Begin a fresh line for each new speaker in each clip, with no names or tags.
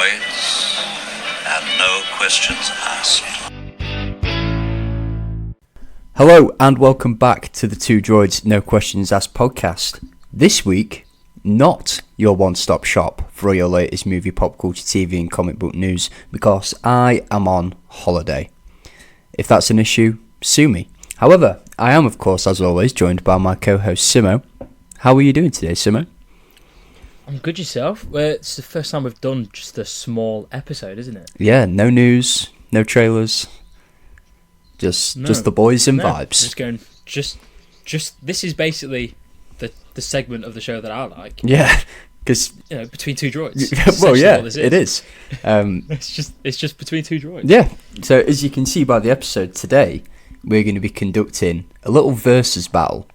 droids, and no questions asked.
Hello and welcome back to the Two Droids No Questions Asked podcast. This week, not your one-stop shop for all your latest movie, pop culture, TV and comic book news, because I am on holiday. If that's an issue, sue me. However, I am of course, as always, joined by my co-host Simo. How are you doing today, Simo?
I'm good, yourself? Well, it's the first time we've done just a small episode, isn't it?
Yeah, no news, no trailers, just the boys and vibes.
Just going, this is basically the segment of the show that I like.
Yeah, because
between two droids.
Well, yeah, it is.
It's just between two droids.
Yeah. So as you can see by the episode today, we're going to be conducting a little versus battle.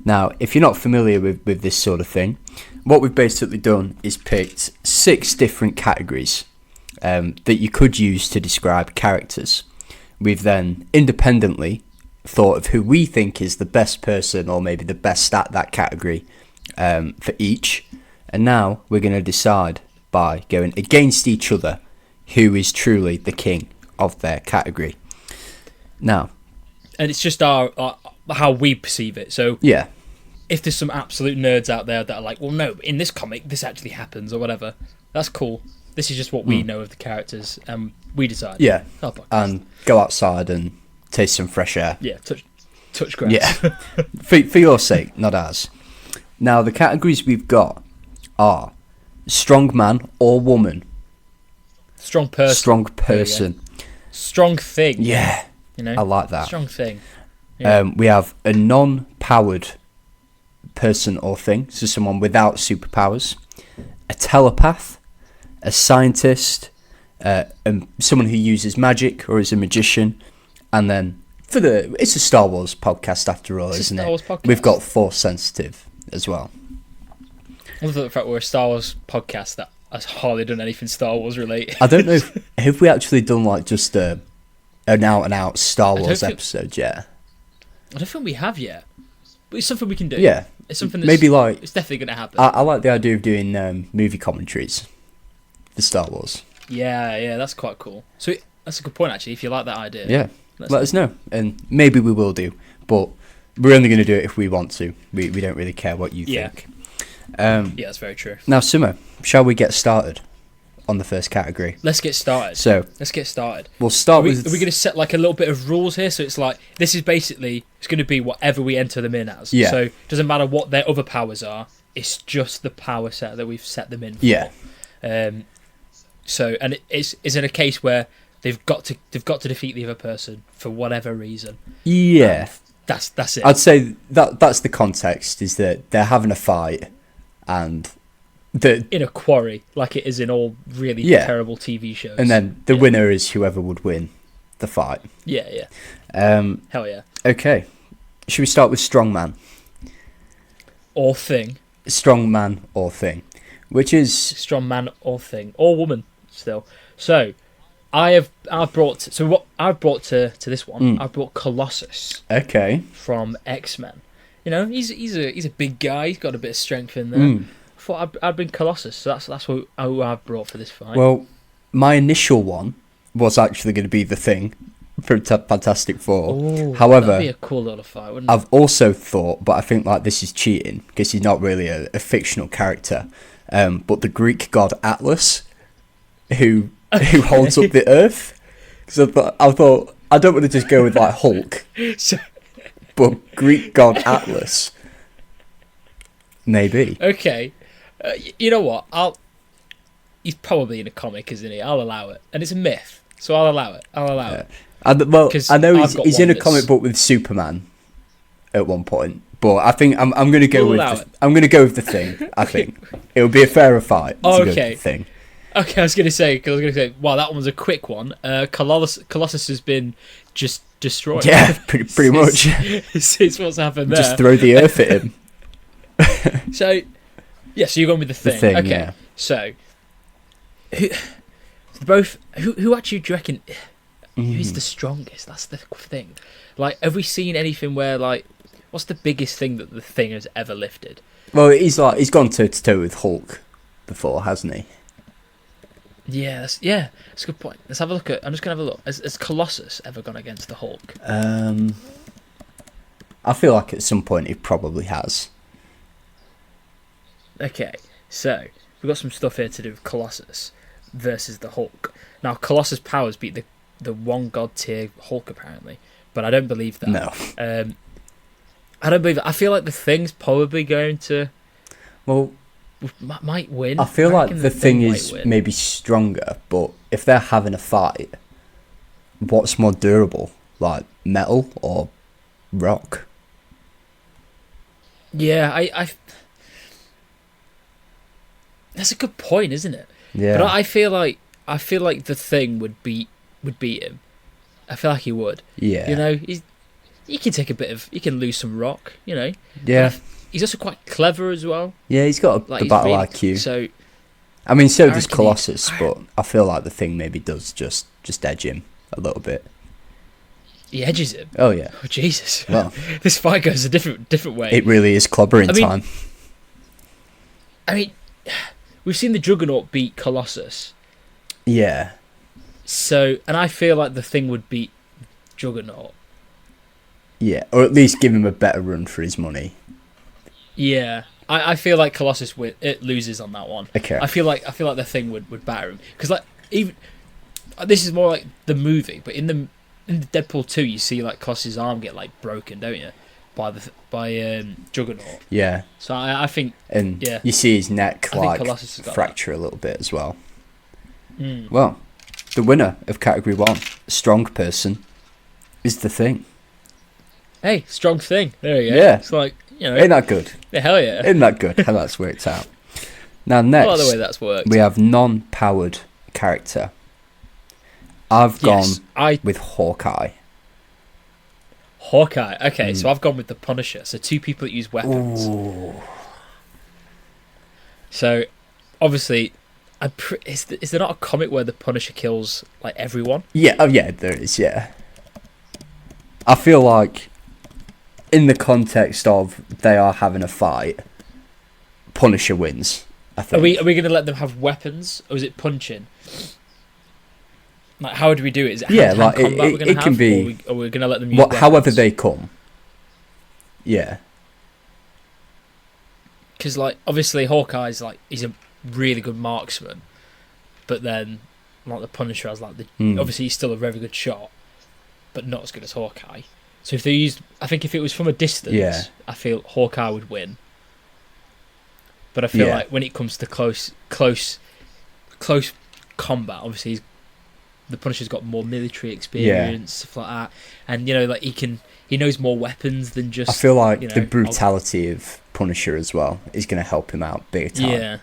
Now, if you're not familiar with this sort of thing, what we've basically done is picked 6 different categories that you could use to describe characters. We've then independently thought of who we think is the best person or maybe the best at that category for each. And now we're going to decide by going against each other who is truly the king of their category. Now,
and it's just our how we perceive it. So
yeah,
if there's some absolute nerds out there that are like, well, no, in this comic this actually happens or whatever, that's cool. This is just what we know of the characters, and we decide.
Yeah, and go outside and taste some fresh air.
Yeah, touch grass.
Yeah, for your sake, not ours. Now, the categories we've got are strong man or woman,
strong person, strong thing.
Yeah, I like that.
Strong thing. Yeah.
We have a non-powered person or thing, so someone without superpowers, a telepath, a scientist, and someone who uses magic or is a magician, and then it's a Star Wars podcast after all, isn't it? We've got Force sensitive as well.
I love the fact we're a Star Wars podcast that has hardly done anything Star Wars related.
I don't know have we actually done like just an out and out Star Wars episode yet?
I don't think we have yet, but it's something we can do.
Yeah,
it's something that's,
maybe like
it's definitely going to happen.
I like the idea of doing movie commentaries for Star Wars.
Yeah, that's quite cool. So that's a good point, actually. If you like that idea,
yeah, let us know, and maybe we will do. But we're only going to do it if we want to. We don't really care what you think.
Yeah, that's very true.
Now, Simo, shall we get started on the first category?
Let's get started. We'll
start
Are we
with.
going to set like a little bit of rules here? So it's like this is basically it's going to be whatever we enter them in as.
Yeah.
So it doesn't matter what their other powers are. It's just the power set that we've set them in for.
Yeah.
So and is it a case where they've got to defeat the other person for whatever reason?
Yeah.
That's it.
I'd say that's the context, is that they're having a fight and
in a quarry, like it is in all really terrible TV shows.
And then the winner is whoever would win the fight.
Yeah. Hell yeah.
Okay. Should we start with strongman?
Or thing.
Strongman or thing. Which is
strong man or thing. Or woman still. So I've brought to this one, I've brought Colossus.
Okay.
From X-Men. He's a big guy, he's got a bit of strength in there. I thought I'd bring Colossus, so that's who I've brought for this fight.
Well, my initial one was actually going to be the Thing from Fantastic Four.
Ooh,
however,
that'd be a cool little fight, wouldn't it?
I've also thought, but I think like this is cheating because he's not really a fictional character, but the Greek god Atlas, who holds up the Earth. Because I thought I don't want to just go with like Hulk, but Greek god Atlas, maybe.
Okay. You know what? He's probably in a comic, isn't he? I'll allow it, and it's a myth, so I'll allow it. it.
I know he's in a comic book with Superman at one point, but I think I'm going to go with the Thing. I think it would be a fairer fight.
Okay.
To go with the Thing.
Okay, I was going to say, wow, that one's a quick one. Colossus has been just destroyed.
Yeah, pretty much.
Since what's happened there.
Just throw the Earth at him.
So you're going with the Thing.
The Thing,
okay.
Yeah.
So, who actually do you reckon who's the strongest? That's the thing. Like, have we seen anything where, like, what's the biggest thing that the Thing has ever lifted?
Well, he's gone toe to toe with Hulk before, hasn't he?
That's a good point. Let's have a look at. I'm just gonna have a look. Has Colossus ever gone against the Hulk?
I feel like at some point he probably has.
Okay, so we've got some stuff here to do with Colossus versus the Hulk. Now, Colossus' powers beat the one god tier Hulk apparently, but I don't believe that.
No.
I don't believe it. I feel like the Thing's probably going to.
Well,
might win.
I feel like
reckon
the Thing
might
is
win.
maybe stronger, but if they're having a fight, what's more durable, like metal or rock?
Yeah, I. That's a good point, isn't it?
Yeah.
But I feel like the Thing would beat him. I feel like he would.
Yeah.
You know, he can take he can lose some rock. You know.
Yeah.
He's also quite clever as well.
Yeah, he's got the battle
really,
IQ.
So.
I mean, so
I
does
reckon
Colossus, but I feel like the Thing maybe does just edge him a little bit.
He edges him.
Oh yeah.
Oh Jesus!
Well,
this fight goes a different way.
it really is clobbering time.
I mean, we've seen the Juggernaut beat Colossus.
Yeah.
So, and I feel like the Thing would beat Juggernaut.
Yeah, or at least give him a better run for his money.
Yeah, I feel like Colossus loses on that one.
Okay.
I feel like the Thing would batter him because like even this is more like the movie, but in the Deadpool 2 you see like Colossus' arm get like broken, don't you, by Juggernaut.
Yeah.
So I think
you see his neck like fracture
that.
a little bit as well.
Mm.
Well, the winner of category 1, strong person, is the Thing.
Hey, strong Thing. There you go.
Yeah.
It's like, you know.
Ain't that good?
Yeah, hell yeah.
Isn't that good how that's worked out? Now next,
I like the way that's worked.
we have non-powered character. I've gone with Hawkeye.
Hawkeye. Okay, so I've gone with the Punisher. So 2 people that use weapons.
Ooh.
So, obviously, is there not a comic where the Punisher kills like everyone?
Yeah, there is, yeah. I feel like, in the context of they are having a fight, Punisher wins, I think.
Are we going to let them have weapons, or is it punching? Like, how do we do it? Is it hand-to-hand combat we're going to have,
can be,
or we're going to let them use weapons?
however they come. Yeah.
Because, like, obviously Hawkeye's, like, he's a really good marksman, but then, like, the Punisher has, like, obviously he's still a very good shot, but not as good as Hawkeye. So if they used, I think if it was from a distance, I feel Hawkeye would win. But I feel like when it comes to close combat, obviously the Punisher's got more military experience, stuff like that, and you know, like he knows more weapons than just.
I feel like the brutality of Punisher as well is going to help him out big time.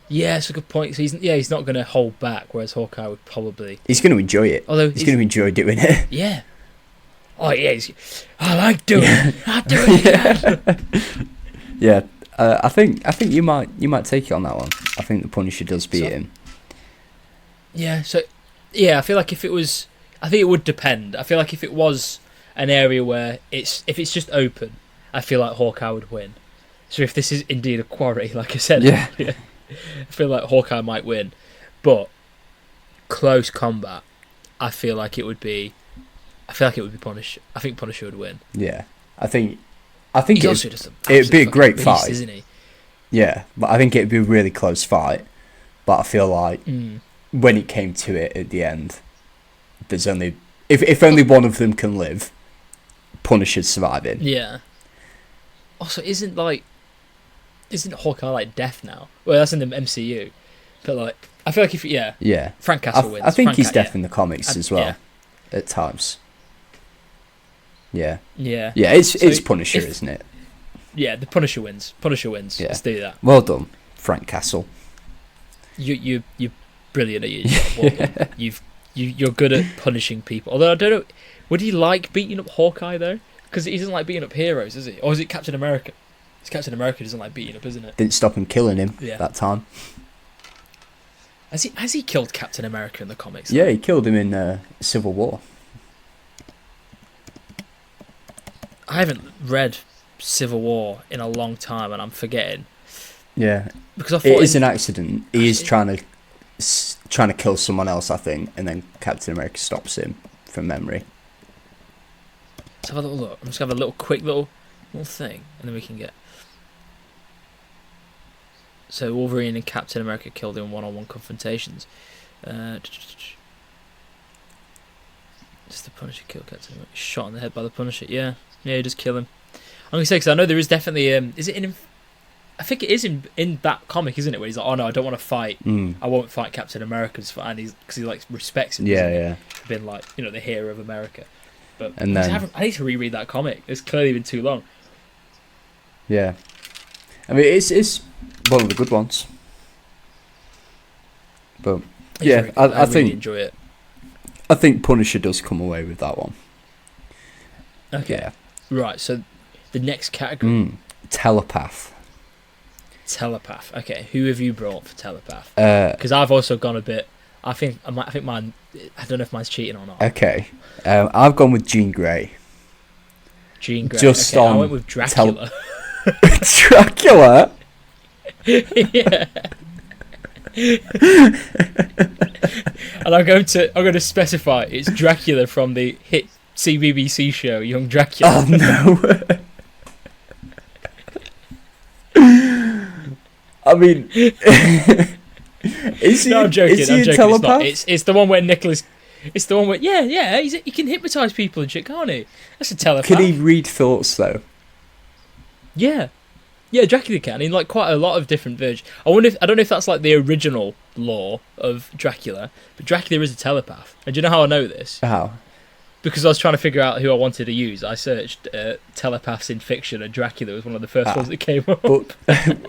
Yeah, it's a good point. So he's not going to hold back, whereas Hawkeye would probably.
He's going to enjoy it. Although he's going to enjoy doing it.
Yeah. Oh yeah, I like doing it. I do it.
Yeah, I think you might take it on that one. I think the Punisher does beat him.
Yeah. So I feel like if it was, I think it would depend. I feel like if it was an area where if it's just open, I feel like Hawkeye would win. So if this is indeed a quarry, like I said, I feel like Hawkeye might win. But close combat, I feel like it would be Punisher. I think Punisher would win.
Yeah, I think
it'd
be a great
beast,
fight,
isn't he?
Yeah, but I think it'd be a really close fight. But I feel like when it came to it at the end, there's only if only one of them can live, Punisher's surviving.
Yeah. Also, isn't Hawkeye like death now? Well, that's in the MCU, but like I feel like Frank Castle wins.
I think
Frank
he's deaf in the comics as well, at times. Yeah. It's Punisher, isn't it?
Yeah, the Punisher wins. Yeah. Let's do that.
Well done, Frank Castle.
You're brilliant at your job. Well done. You're good at punishing people. Although I don't know, would he like beating up Hawkeye though? Because he doesn't like beating up heroes, is he? Or is it Captain America? It's Captain America who doesn't like beating up, isn't it?
Didn't stop him killing him that time.
Has he killed Captain America in the comics?
Yeah, he killed him in Civil War.
I haven't read Civil War in a long time, and I'm forgetting.
Yeah,
because I thought
it is an accident. He is trying to trying to kill someone else, I think, and then Captain America stops him from memory.
Let's have a little look. I'm just gonna have a little quick little thing, and then we can get. So Wolverine and Captain America killed in one-on-one confrontations. Just the Punisher kill Captain America. Shot in the head by the Punisher. Yeah, he does kill him. I'm gonna say because I know there is definitely is it in? I think it is in that comic, isn't it? Where he's like, oh no, I don't want to fight. I won't fight Captain America, and because he like respects him.
Yeah.
For being like the hero of America. But
and then
I need to reread that comic. It's clearly been too long.
Yeah, I mean it's one of the good ones. But yeah, I
really
think
enjoy it.
I think Punisher does come away with that one.
Okay.
Yeah.
Right. So the next category.
Telepath.
Telepath. Okay. Who have you brought for Telepath?
Because
I've also gone a bit. I think mine. I don't know if mine's cheating or not.
Okay. I've gone with Jean Grey.
Jean Grey.
Just
okay,
on
I went with Dracula.
Dracula.
Yeah. And I'm going to specify it's Dracula from the hit CBBC show Young Dracula.
Oh no. I mean, is he?
No, I'm joking.
Is he
I'm joking.
Telepath?
It's the one where Nicholas. It's the one where he can hypnotise people and shit, can't he? That's a telepath.
Can he read thoughts though?
Yeah, Dracula can in like quite a lot of different versions. I don't know if that's like the original lore of Dracula, but Dracula is a telepath. And do you know how I know this?
How?
Because I was trying to figure out who I wanted to use. I searched telepaths in fiction, and Dracula was one of the first ones that came up.
But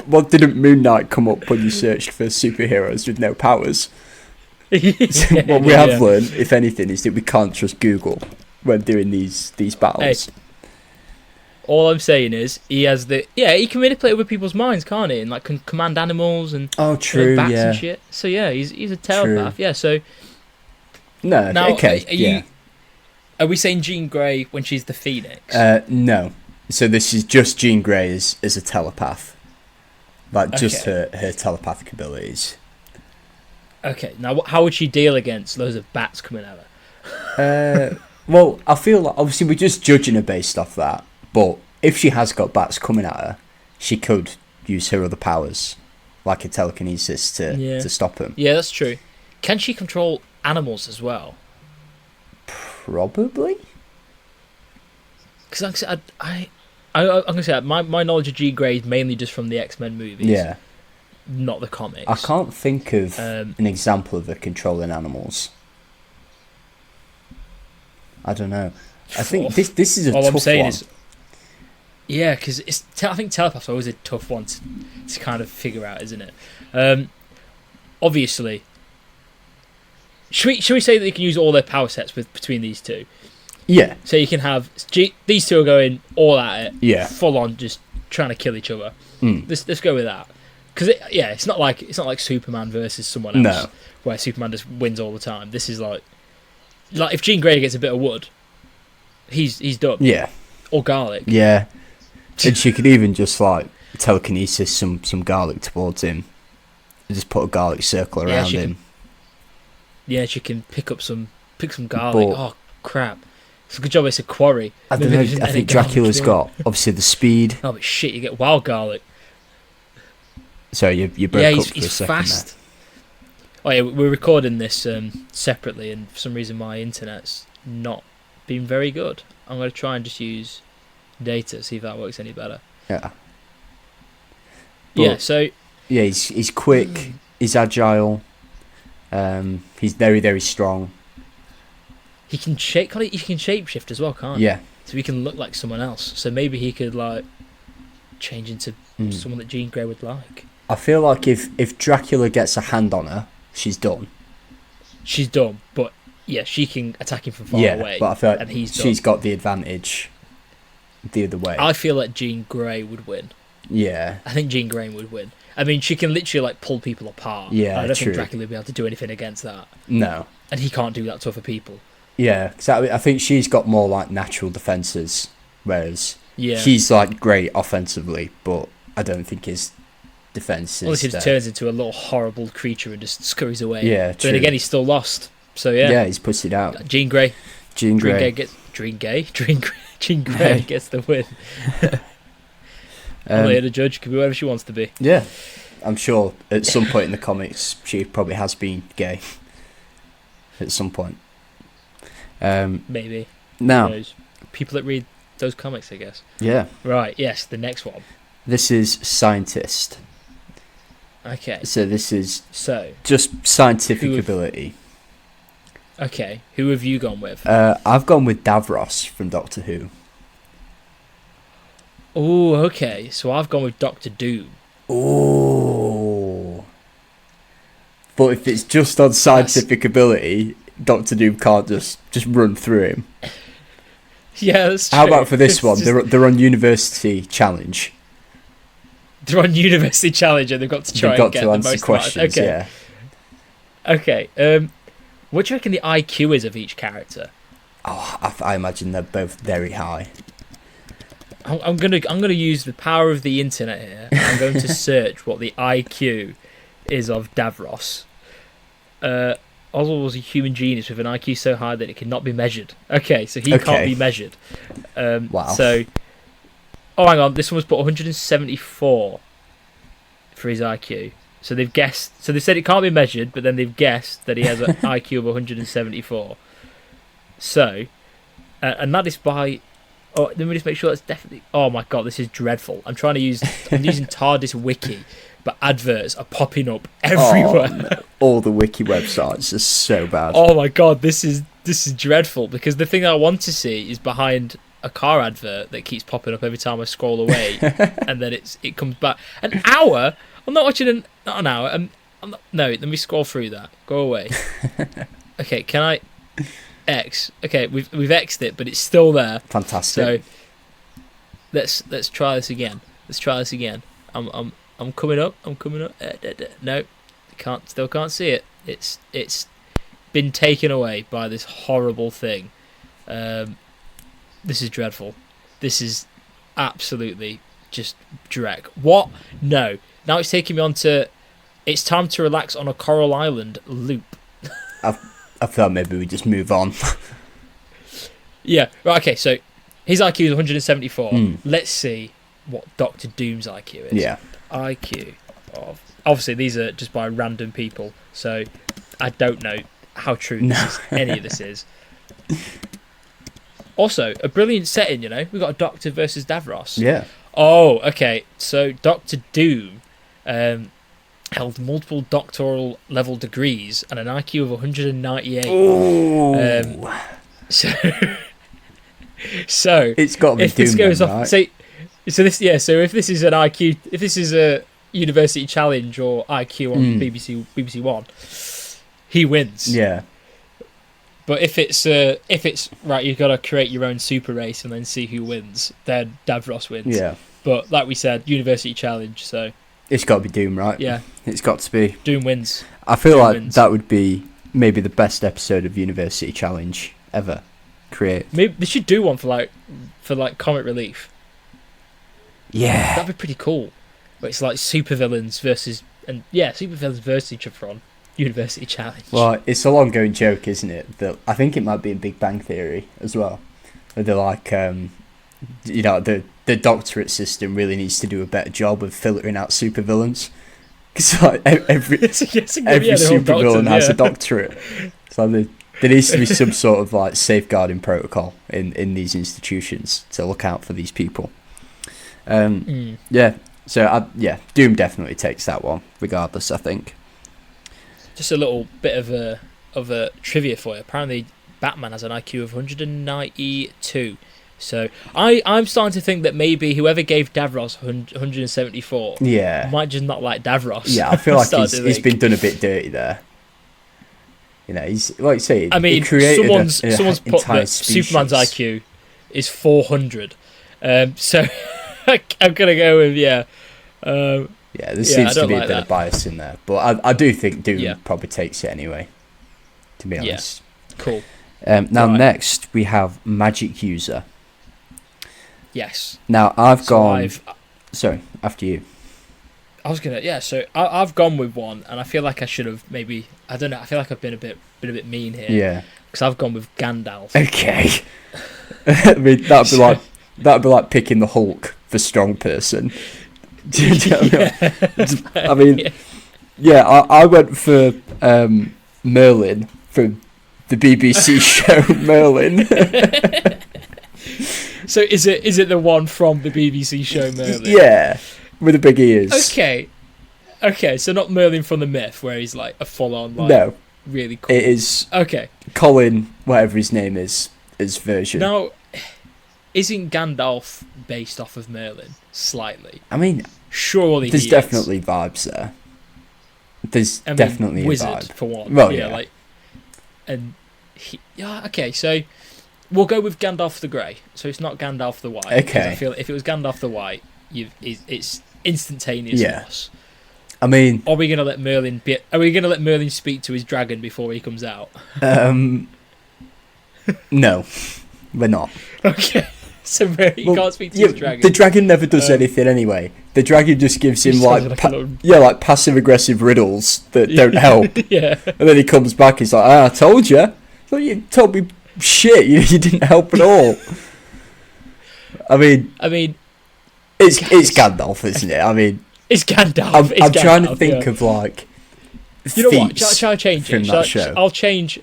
what didn't Moon Knight come up when you searched for superheroes with no powers? What we have learned, if anything, is that we can't trust Google when doing these battles.
Hey, all I'm saying is he can manipulate with people's minds, can't he? And like can command animals and
true,
bats and shit. So yeah, he's a telepath. True. Yeah, so
no,
now,
okay,
Are we saying Jean Grey when she's the Phoenix?
No. So this is just Jean Grey as a telepath, like just her telepathic abilities.
Okay, now how would she deal against loads of bats coming at her?
Well, I feel like obviously we're just judging her based off that, but if she has got bats coming at her, she could use her other powers, like a telekinesis to stop them.
Yeah, that's true. Can she control animals as well?
Probably.
Because I'm gonna say my knowledge of Jean Grey is mainly just from the X-Men movies.
Yeah.
Not the comics.
I can't think of an example of her controlling animals. I don't know. I think this is a tough one. All I'm saying is,
yeah, because I think telepath's always a tough one to kind of figure out, isn't it? Obviously. Should we say that you can use all their power sets between these two?
Yeah.
So you can have these two are going all at it.
Yeah.
Full on, just trying to kill each other. Let's go with that. Because it's not like Superman versus someone else, where Superman just wins all the time. This is like if Jean Grey gets a bit of wood, he's done.
Yeah.
Or garlic.
Yeah. And she could even just like telekinesis some garlic towards him. Just put a garlic circle around him.
Yeah, she can pick some garlic. Oh crap! It's a good job it's a quarry.
I don't know. I think Dracula's got obviously the speed.
Oh, but shit! You get wild garlic.
Sorry, you broke up for a
he's
second
fast.
there.
Oh yeah, we're recording this separately, and for some reason my internet's not been very good. I'm going to try and just use data, see if that works any better.
Yeah.
So.
Yeah, he's quick. He's agile. He's very, very strong.
He can shapeshift as well, can't he?
Yeah.
So he can look like someone else. So maybe he could like change into someone that Jean Grey would like.
I feel like if Dracula gets a hand on her, she's done.
She's done, but yeah, she can attack him from far away.
But I feel like
and
she's got the advantage the other way.
I feel like Jean Grey would win.
Yeah.
I think Jean Grey would win. I mean, she can literally like pull people apart.
Yeah,
I don't
true.
think Dracula would be able to do anything against that.
No.
And he can't do that to other people.
Yeah, exactly. I think she's got more like natural defences, whereas he's like great offensively, but I don't think his defenses.
Well, he just turns into a little horrible creature and just scurries away.
Yeah,
but then again, he's still lost. So yeah.
Yeah, he's put it out.
Jean Grey.
Jean Grey
gets the win. I'm here to judge. Can be whatever she wants to be.
Yeah, I'm sure at some point in the comics she probably has been gay. At some point.
Maybe.
Now,
who knows? People that read those comics, I guess.
Yeah.
Right. Yes. The next one.
This is scientist.
Okay.
So this is just scientific ability.
Okay. Who have you gone with?
I've gone with Davros from Doctor Who.
Oh, okay. So I've gone with Doctor Doom.
Oh. But if it's just on scientific ability, Doctor Doom can't just run through him.
Yeah, that's true.
How about for this one? They're on University Challenge.
They're on University Challenge and they've got to try and get the most
questions.
Okay.
Yeah.
Okay. What do you reckon the IQ is of each character?
Oh, I imagine they're both very high.
I'm gonna use the power of the internet here. I'm going to search what the IQ is of Davros. Oswald was a human genius with an IQ so high that it cannot be measured. Okay, so he can't be measured.
Wow.
So, hang on. This one was put 174 for his IQ. So they've guessed. So they said it can't be measured, but then they've guessed that he has an IQ of 174. So, and that is by. Oh, let me just make sure that's definitely. Oh my god, this is dreadful. I'm using TARDIS Wiki, but adverts are popping up everywhere.
Oh, all the wiki websites are so bad.
Oh my god, this is dreadful because the thing that I want to see is behind a car advert that keeps popping up every time I scroll away, and then it comes back. An hour? I'm not watching not an hour. No, let me scroll through that. Go away. Okay, can I? X. Okay, we've X'd it, but it's still there.
Fantastic.
So let's try this again. I'm coming up. No, still can't see it. It's been taken away by this horrible thing. This is dreadful. This is absolutely just dreck. What? No. Now it's taking me on to. It's time to relax on a coral island loop.
I thought maybe we just move on.
Yeah. Right. Okay. So his IQ is 174. Let's see what Doctor Doom's IQ is.
Yeah.
IQ of obviously these are just by random people, so I don't know how true any of this is. Also, a brilliant setting. We've got a Doctor versus Davros.
Yeah.
Oh, okay. So Doctor Doom held multiple doctoral level degrees and an IQ of 198.
Ooh.
So
it's got to be
if this goes
then,
off,
right?
so if this is an IQ, if this is a University Challenge or IQ on BBC One, he wins.
Yeah.
But if it's right, you've got to create your own super race and then see who wins. Then Davros wins.
Yeah.
But like we said, University Challenge, so
it's got to be Doom, right?
Yeah.
It's got to be.
Doom wins.
I feel that would be maybe the best episode of University Challenge ever create.
Maybe they should do one for comic relief.
Yeah.
That'd be pretty cool. But it's like supervillains versus each other on University Challenge.
Well, it's a long going joke, isn't it? That I think it might be in Big Bang Theory as well. Where they're like, the doctorate system really needs to do a better job of filtering out supervillains. Because like, every supervillain has a doctorate. So there needs to be some sort of like safeguarding protocol in these institutions to look out for these people. Yeah. So Doom definitely takes that one, regardless. I think.
Just a little bit of a trivia for you. Apparently, Batman has an IQ of 192. So I'm starting to think that maybe whoever gave Davros 174 might just not like Davros.
Yeah, I feel like he's been done a bit dirty there. He's like you say.
I mean,
he created
someone's put that Superman's IQ is 400. So I'm gonna go with there
seems to be a bit of bias in there, but I do think Doom probably takes it anyway. To be honest.
Yeah. Cool.
Now next we have Magic User.
Yes.
Now I've gone. Sorry, after you.
I was gonna, yeah. So I've gone with one, and I feel like I should have maybe. I don't know. I feel like I've been a bit mean here.
Yeah.
Because I've gone with Gandalf.
Okay. I mean, that'd be like picking the Hulk for strong person. Do you know what I mean? Yeah, I went for Merlin from the BBC show Merlin.
So is it the one from the BBC show Merlin?
Yeah, with the big ears.
Okay, so not Merlin from the myth, where he's like a full-on, like,
no,
really cool.
it is
okay.
Colin, whatever his name is, his version.
Now, isn't Gandalf based off of Merlin slightly?
I mean,
surely
there's definitely vibes there. There's definitely
wizard,
a vibe
for one.
Well, yeah.
Like, and okay, so we'll go with Gandalf the Grey. So it's not Gandalf the White.
Okay.
I feel if it was Gandalf the White, it's instantaneous loss.
I mean,
Are we gonna let Merlin speak to his dragon before he comes out?
no, we're not.
Okay. So he can't speak to his dragon.
The dragon never does anything anyway. The dragon just gives him like passive aggressive riddles that don't help.
Yeah.
And then he comes back. He's like, I told you. So you told me shit. You didn't help at all. I mean, it's Gandalf, isn't it? I mean,
it's Gandalf.
I'm trying to think of like.
You know what? Shall I change it?
Show?
I'll change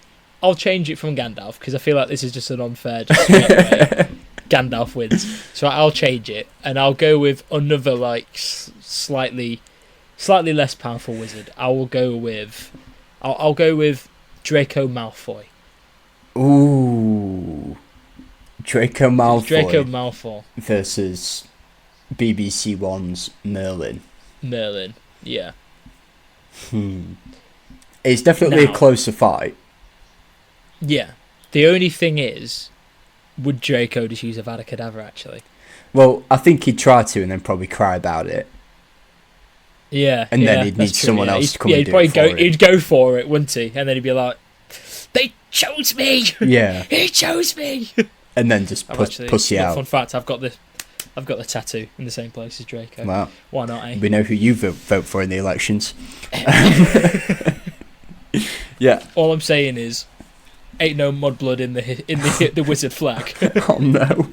it from Gandalf because I feel like this is just an unfair. Just straight away. Gandalf wins, so I'll change it and I'll go with another like slightly less powerful wizard. I'll go with Draco Malfoy.
Ooh, Draco
Malfoy
versus BBC One's Merlin.
Yeah.
It's definitely a closer fight.
Yeah. The only thing is, would Draco just use Avada Kedavra, actually?
Well, I think he'd try to and then probably cry about it.
Yeah.
And then he'd need someone else to come and do
it
for him.
He'd go for it, wouldn't he? And then he'd be like, they chose me!
Yeah.
He chose me!
And then just pussy out.
Fun fact, I've got the tattoo in the same place as Draco.
Wow.
Why not, eh?
We know who you vote for in the elections. Yeah.
All I'm saying is, ain't no mudblood in the wizard flag.
Oh no.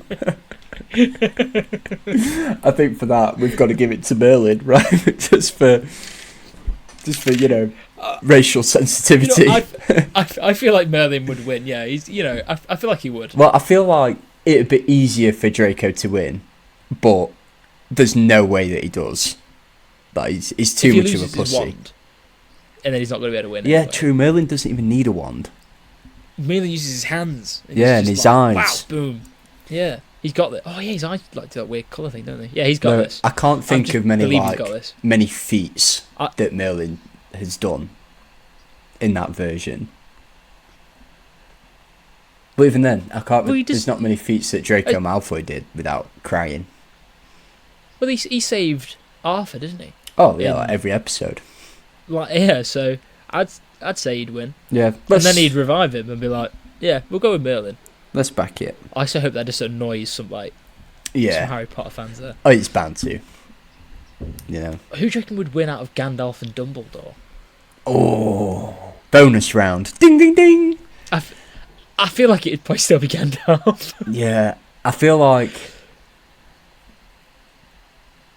I think for that we've got to give it to Merlin, right? just for racial sensitivity.
I feel like Merlin would win. Yeah, he's I feel like he would.
Well, I feel like it'd be easier for Draco to win, but there's no way that he does. Like he's too much of a pussy.
Wand, and then he's not going to be able to win.
Yeah, true. Merlin doesn't even need a wand.
Merlin uses his hands.
And his eyes.
Wow, boom. Yeah, he's got this. Oh yeah, his eyes like do that weird colour thing, don't they? Yeah, he's got this.
I can't think of many feats
that
Merlin has done in that version. But even then, I can't. There's not many feats that Draco Malfoy did without crying.
Well, he saved Arthur, doesn't he?
Oh yeah, like every episode.
So I'd say he'd win.
Yeah,
and then he'd revive him and be like, "Yeah, we'll go with Merlin."
Let's back it.
I also hope that just annoys some Harry Potter fans there.
Oh, it's bound to.
Who do you reckon would win out of Gandalf and Dumbledore?
Oh, bonus round! Ding ding ding!
I feel like it'd probably still be Gandalf.
Yeah, I feel like.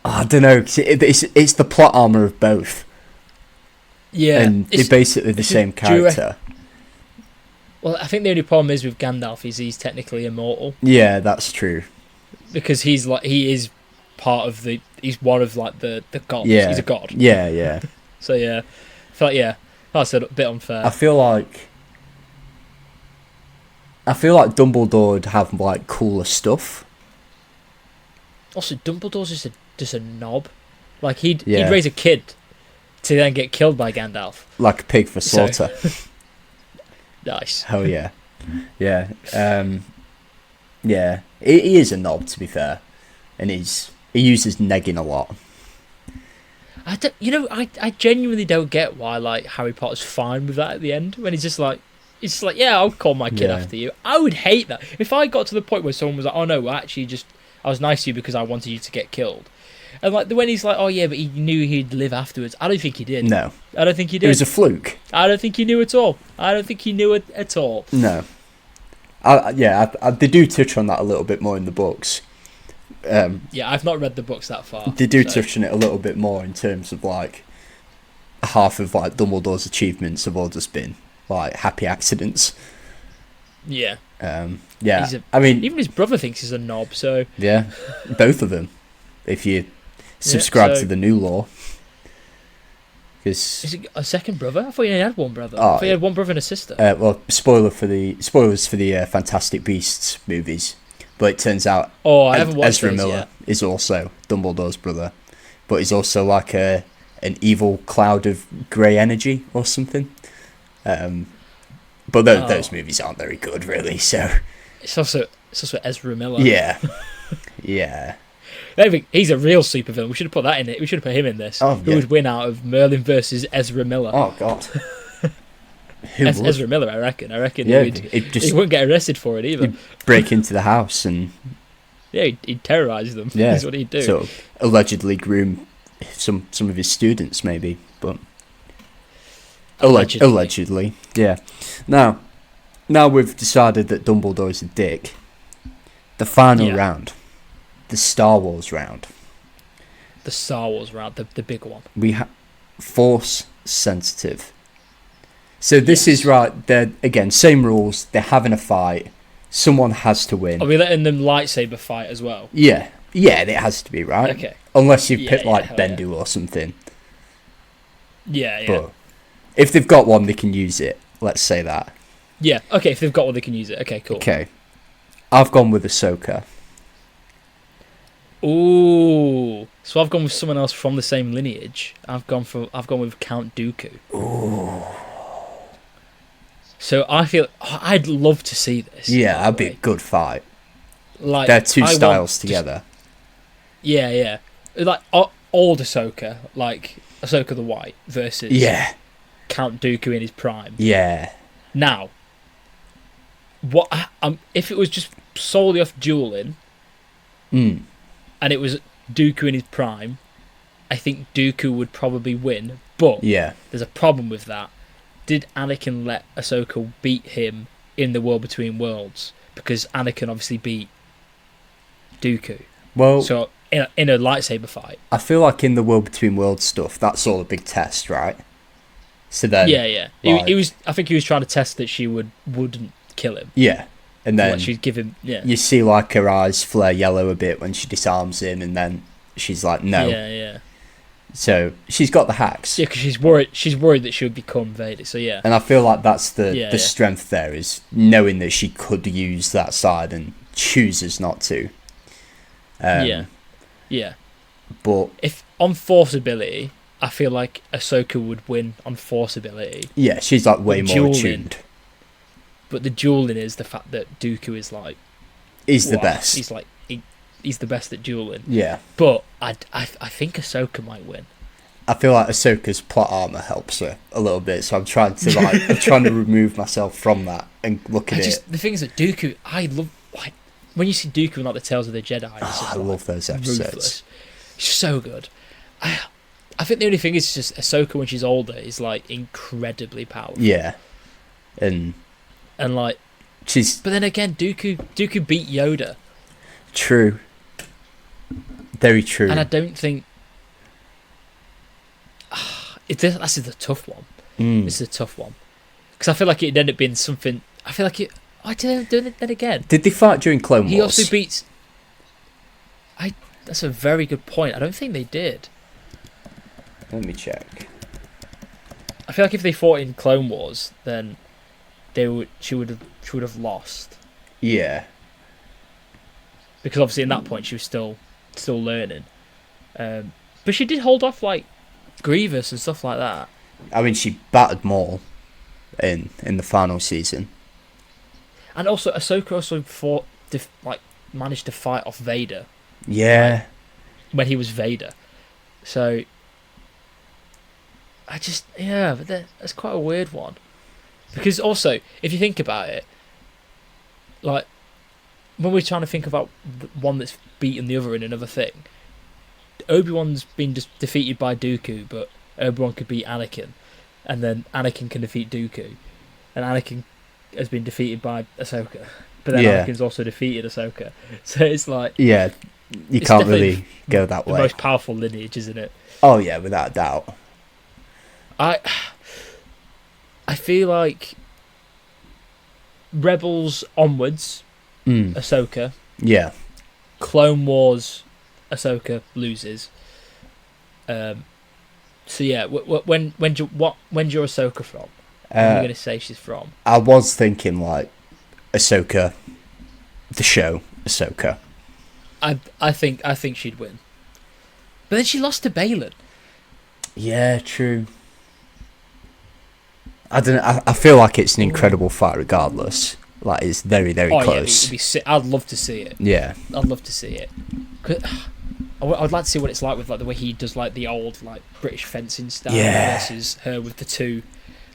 I don't know. It's the plot armor of both.
Yeah,
and they're basically the same character.
Well, I think the only problem is with Gandalf is he's technically immortal.
Yeah, that's true.
Because he is part of he's one of the gods.
Yeah.
He's a god.
Yeah.
So yeah, I feel like that's a bit unfair.
I feel like Dumbledore would have cooler stuff.
Also, Dumbledore's just a knob. Like he'd raise a kid to then get killed by Gandalf. Like
a pig for slaughter.
Nice.
Oh yeah. Yeah. Yeah. He is a knob, to be fair. And he uses negging a lot.
I genuinely don't get why Harry Potter's fine with that at the end when he's just like, yeah, I'll call my kid after you. I would hate that if I got to the point where someone was like, oh no, actually, I was nice to you because I wanted you to get killed. And like when he's like, oh yeah, but he knew he'd live afterwards. I don't think he did.
No,
I don't think he did.
it was a fluke.
I don't think he knew at all. I don't think he knew it at all.
No, they do touch on that a little bit more in the books.
Yeah, I've not read the books that far.
They do touch on it a little bit more in terms of like half of like Dumbledore's achievements have all just been like happy accidents.
Yeah.
Yeah. I mean,
even his brother thinks he's a knob. So
yeah, both of them. If you subscribe to the new law, because
is it a second brother? I thought he only had one brother.
Oh,
I thought he had one brother and a sister.
Well, spoilers for the Fantastic Beasts movies, but it turns out
I haven't watched
Ezra
those
Miller
yet.
is also Dumbledore's brother, but he's also like an evil cloud of grey energy or something. But those movies aren't very good, really. So
it's also Ezra Miller.
Yeah, yeah.
Maybe he's a real supervillain. We should have put that in it. We should have put him in this.
Oh,
Who would win out of Merlin versus Ezra Miller?
Oh God.
Ezra Miller, I reckon.
Yeah,
he wouldn't get arrested for it either.
He'd break into the house and
he'd terrorise them.
Yeah,
That's what he'd do.
So allegedly groom some of his students, maybe, but allegedly, yeah. Now we've decided that Dumbledore's a dick. The final round, the Star Wars round.
The Star Wars round, the big one.
We have Force sensitive. So this is right. They're again same rules. They're having a fight. Someone has to win.
Are we letting them lightsaber fight as well?
Yeah, it has to be, right?
Okay.
Unless you pick like
hell
Bendu or something.
Yeah.
But if they've got one, they can use it. Let's say that.
Yeah. Okay. If they've got one, they can use it. Okay. Cool.
Okay. I've gone with Ahsoka.
Ooh. So I've gone with someone else from the same lineage. I've gone with Count Dooku.
Ooh.
So I feel I'd love to see this.
Yeah, that'd be a good fight.
Like
they're two styles together.
Yeah. Like old Ahsoka, like Ahsoka the White versus Count Dooku in his prime.
Yeah.
Now, what if it was just solely off dueling, and it was Dooku in his prime? I think Dooku would probably win, but there's a problem with that. Did Anakin let Ahsoka beat him in the World Between Worlds? Because Anakin obviously beat Dooku.
Well,
so in a lightsaber fight,
I feel like in the World Between Worlds stuff, that's all a big test, right? So then,
Like, he was. I think he was trying to test that she wouldn't kill him.
Yeah, and then
she'd give him. Yeah,
you see like her eyes flare yellow a bit when she disarms him, and then she's like, no.
Yeah.
So she's got the hacks.
Yeah, because she's worried that she would become Vader. So yeah.
And I feel like that's the strength there, is knowing that she could use that side and chooses not to.
Yeah.
But
if on Force ability, I feel like Ahsoka would win on Force ability.
Yeah, she's like way more attuned.
But the dueling is the fact that Dooku is like...
He's the best.
He's like... He's the best at dueling.
Yeah.
But I think Ahsoka might win.
I feel like Ahsoka's plot armor helps her a little bit, so I'm trying to remove myself from that and look at it.
The thing is that Dooku, I love... Like, when you see Dooku in like the Tales of the Jedi...
I love those episodes.
Ruthless. It's so good. I think the only thing is just Ahsoka when she's older is like incredibly powerful.
Yeah. And
like...
But
then again, Dooku beat Yoda.
True. Very true.
And I don't think... This is a tough one. This is a tough one. Because I feel like it'd end up being something... I feel like it... I didn't do it then again.
Did they fight during Clone Wars?
He also beats... That's a very good point. I don't think they did.
Let me check.
I feel like if they fought in Clone Wars, then she would have lost.
Yeah.
Because obviously, in that point, she was still learning. But she did hold off like Grievous and stuff like that.
I mean, she battered Maul in the final season.
And also, Ahsoka also managed to fight off Vader.
Yeah.
When he was Vader. So, but that's quite a weird one. Because also, if you think about it, like, when we're trying to think about one that's beaten the other in another thing, Obi-Wan's been just defeated by Dooku, but Obi-Wan could beat Anakin, and then Anakin can defeat Dooku, and Anakin has been defeated by Ahsoka, but then Anakin's also defeated Ahsoka. So it's like,
yeah, you can't really go that way.
The most powerful lineage, isn't it?
Oh yeah, without a doubt.
I feel like Rebels onwards, Ahsoka.
Yeah.
Clone Wars, Ahsoka loses. So yeah, when's your Ahsoka from? Where are you going to say she's from?
I was thinking like Ahsoka, the show Ahsoka.
I think she'd win, but then she lost to Baylan.
Yeah, true. I don't know. I feel like it's an incredible fight, regardless. Like it's very, very close.
Yeah, I'd love to see it.
Yeah,
I'd love to see it. I would like to see what it's like with like the way he does like the old like British fencing style versus her with the two,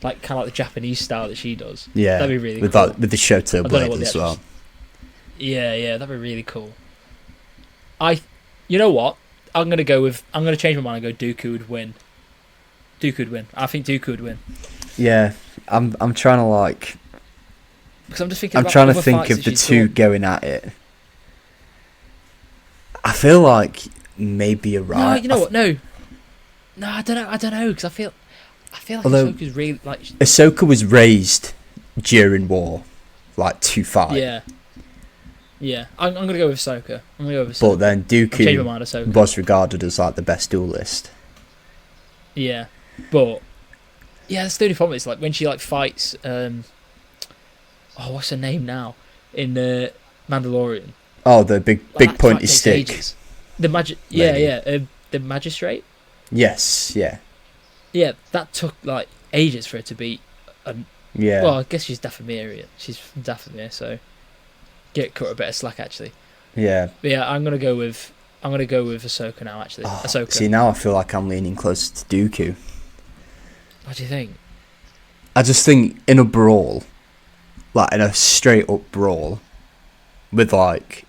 like kind of like the Japanese style that she does.
Yeah,
that'd be really
with
cool.
that, with the Shoto blade as well.
Yeah, that'd be really cool. You know what? I'm gonna change my mind and go Dooku would win. Dooku would win. I think Dooku would win.
Yeah, I'm trying to like.
Because I'm just thinking.
I'm trying to think of the two going at it. I feel like maybe you're right.
No, you know what? No, I don't know. Because I feel like
Although,
Ahsoka's really like.
Ahsoka was raised during war, like to fight.
Yeah. I'm gonna go with Ahsoka.
But then
Change my mind, Ahsoka.
was regarded as like the best duelist.
Yeah, but yeah, that's the only problem. It's like when she like fights. What's her name now? In Mandalorian.
Oh, the big pointy stick.
Ages. The the magistrate.
Yes, yeah.
Yeah, that took like ages for her to beat.
Yeah.
Well, I guess she's Dathomirian. She's from Dathomir, so cut a bit of slack actually.
Yeah.
But yeah, I'm gonna go with Ahsoka now. Actually, Ahsoka.
See, now I feel like I'm leaning closer to Dooku.
What do you think?
I just think in a brawl, like in a straight up brawl, with like,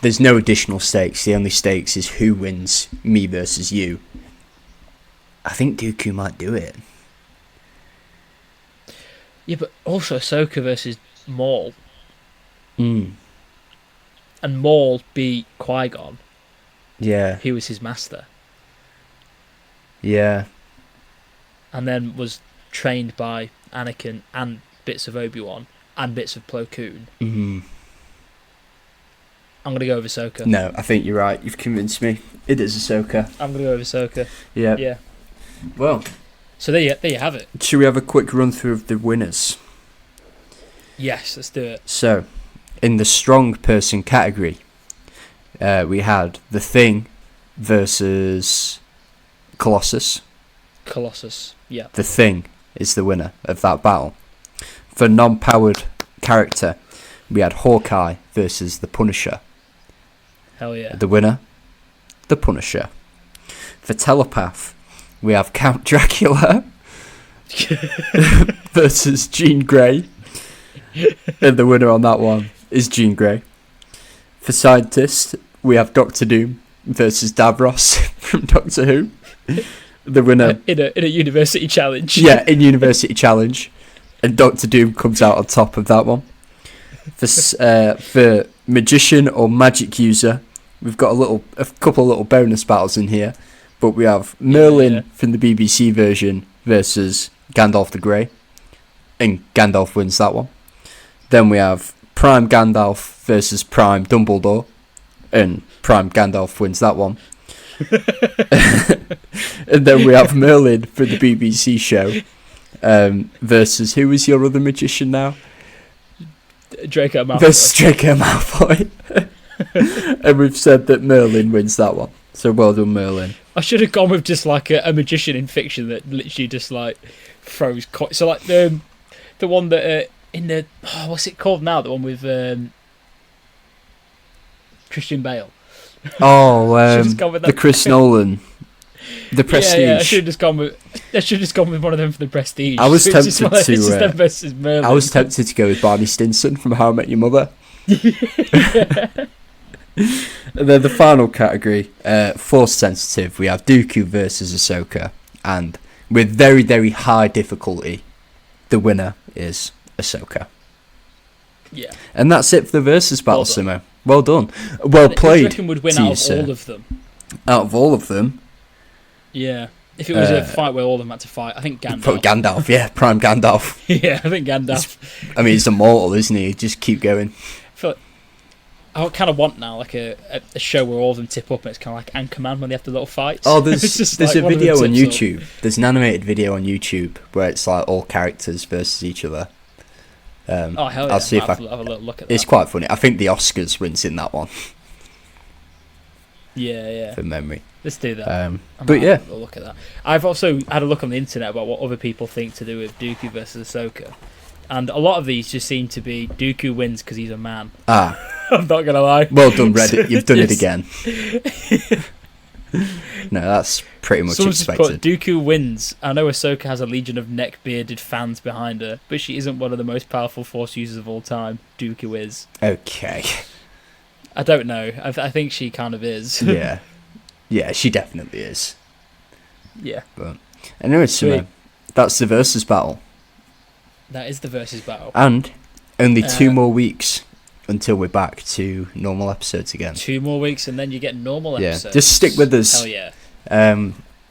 there's no additional stakes. The only stakes is who wins, me versus you. I think Dooku might do it.
Yeah, but also Ahsoka versus Maul. And Maul beat Qui-Gon.
Yeah.
He was his master.
Yeah.
And then was trained by Anakin and bits of Obi-Wan and bits of Plo Koon. I'm going to go with Ahsoka.
No, I think you're right. You've convinced me. It is Ahsoka.
I'm going to go with Ahsoka.
Yeah.
Yeah.
Well.
So there you have it.
Should we have a quick run through of the winners?
Yes, let's do it.
So, in the strong person category, we had The Thing versus Colossus.
Yeah.
The Thing is the winner of that battle. For non-powered character, we had Hawkeye versus the Punisher.
Hell yeah.
The winner, the Punisher. For Telepath, we have Count Dracula versus Jean Grey. And the winner on that one is Jean Grey. For Scientist, we have Doctor Doom versus Davros from Doctor Who. The winner
in a university challenge.
Yeah, in university challenge, and Doctor Doom comes out on top of that one. For magician or magic user, we've got a couple of little bonus battles in here, but we have Merlin from the BBC version versus Gandalf the Grey, and Gandalf wins that one. Then we have Prime Gandalf versus Prime Dumbledore, and Prime Gandalf wins that one. And then we have Merlin for the BBC show versus, who was your other magician now?
Draco Malfoy.
Versus Draco Malfoy. And we've said that Merlin wins that one. So well done, Merlin.
I should have gone with just like a magician in fiction that literally just like throws so like the one that in the what's it called now, the one with Christian Bale.
The Chris Nolan, the Prestige.
Yeah, I should have just gone with one of them for the Prestige.
I was tempted
them versus Merlin.
I was tempted to go with Barney Stinson from How I Met Your Mother. And then the final category, force sensitive, we have Dooku versus Ahsoka, and with very, very high difficulty, the winner is Ahsoka.
Yeah.
And that's it for the versus battle,
Well done.
Simo. Well done. Well
Who do you
played.
reckon would win
to
out
you,
of
sir.
all of them?
Out of all of them,
Yeah. If it was a fight where all of them had to fight, I think Gandalf.
probably Gandalf, yeah, prime Gandalf.
Yeah, I think Gandalf.
I mean, he's immortal, isn't he? Just keep going.
I kind of want now like a show where all of them tip up and it's kind of like Anchorman when they have the little fights.
Oh,
It's just
there's
like
a
one of them
video on
tips up.
YouTube. There's an animated video on YouTube where it's like all characters versus each other.
Oh, hell yeah.
I'll see if
I'll have a little look at that.
It's quite funny. I think the Oscars wins in that one,
Yeah.
from memory.
Let's do that.
But
might
yeah,
have a look at that. I've also had a look on the internet about what other people think to do with Dooku versus Ahsoka. And a lot of these just seem to be Dooku wins because he's a man.
I'm
not going to lie.
well done, Reddit. You've done it
Yes.
again. No, that's pretty much
Someone's just
expected.
put Dooku wins. I know Ahsoka has a legion of neck-bearded fans behind her, but she isn't one of the most powerful Force users of all time. Dooku is.
Okay.
I don't know. I think she kind of is.
Yeah. Yeah, she definitely is.
Yeah.
But anyway,
Sweet.
Simo, that's the versus battle.
That is the versus battle.
And only 2
Uh,
more weeks until we're back to normal episodes again.
2 more weeks and then you get normal
Yeah,
episodes.
just stick with us.
Hell yeah.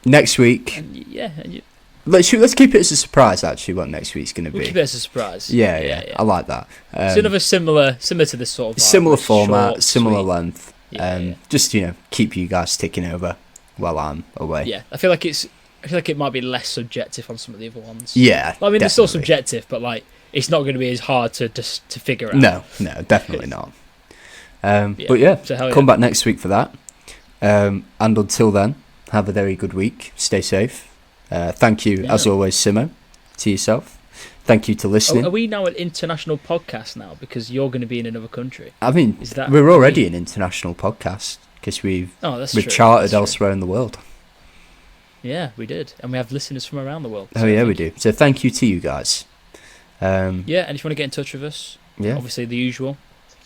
Next week,
And and
let's keep it as a surprise. Actually, what next week's going to
we'll
be.
keep it as a surprise.
Yeah, I like that.
It's another similar to this sort of vibe,
similar
it's
format,
short,
similar
sweet.
length.
Yeah.
Just keep you guys ticking over while I'm away.
Yeah, I feel like it might be less subjective on some of the other ones.
Yeah,
Well, I mean, they're still
definitely.
subjective, but like it's not going to be as hard to figure out.
No, definitely not.
Yeah,
But yeah,
so hell
come
yeah.
back next week for that. And until then, have a very good week. Stay safe. Thank you, as
Yeah.
always, Simo, to yourself. Thank you to listening.
Are we now an international podcast now because you're going to be in another country?
I mean,
Is that
we're already an international podcast because we've
That's true.
charted
That's true.
elsewhere in the world.
Yeah, we did, and we have listeners from around the world.
Oh
so
yeah, we
thank
do. So thank you to you guys.
Yeah, and if you want to get in touch with us,
Yeah,
obviously the usual,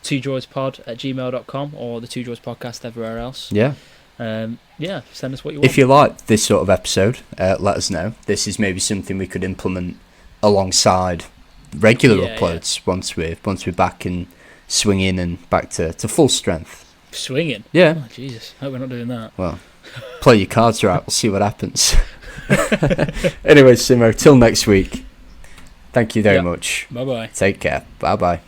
2droidspod@gmail.com or the 2droids podcast everywhere else.
yeah.
Yeah, send us what you want.
If you like this sort of episode, let us know. This is maybe something we could implement alongside regular
Yeah,
uploads once we're back and swinging and back to full strength.
Swinging.
Yeah.
Oh, Jesus, hope we're not doing that.
Well, play your cards right. We'll see what happens. Anyway, Simo, till next week. Thank you very
Yeah.
much.
Bye bye.
Take care. Bye bye.